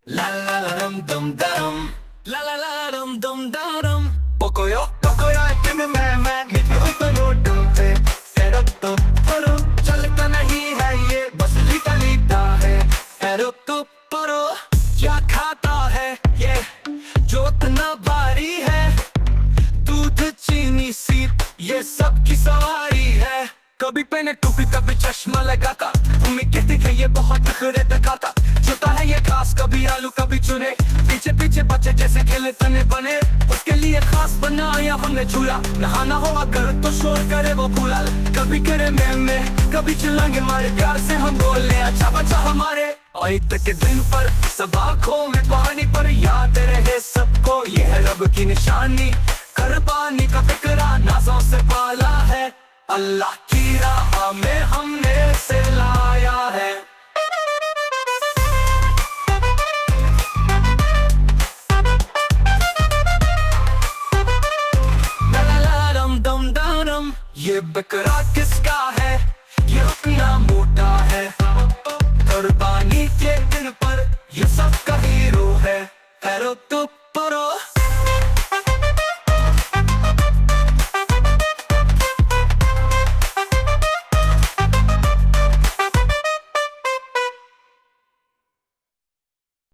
La la la dum dum dum, la la la dum dum dum. Pocoyo तुम मैं गिट्टी ऊपर रोडों पे एरो तो परो चलता नहीं है ये बस लीटा लीटा है एरो तो परो क्या खाता है ये जो इतना भारी है दूध चीनी सीप ये सब की सवारी है। कभी पहने टोपी कभी चश्मा लगाता मम्मी कहती थी ये बहुत बिखरे दिखाता छोटा है ये खास कभी आलू कभी चुने पीछे पीछे बच्चे जैसे खेले तने बने उसके लिए खास बनाया हमने झूला नहाना हो अगर तो शोर करे वो फूला कभी करे मैं कभी चिल्लाएंगे हमारे प्यार से हम बोले अच्छा बच्चा हमारे और ईद के दिन पर सब आँखों में पानी पर याद रहे सबको ये है रब की निशानी कुर्बानी का फिक्रा नाजों से पाला है अल्लाह की राह में हमने से लाया है। ये बकरा किसका है ये उतना मोटा है कुर्बानी के दिन पर ये सबका हीरो है।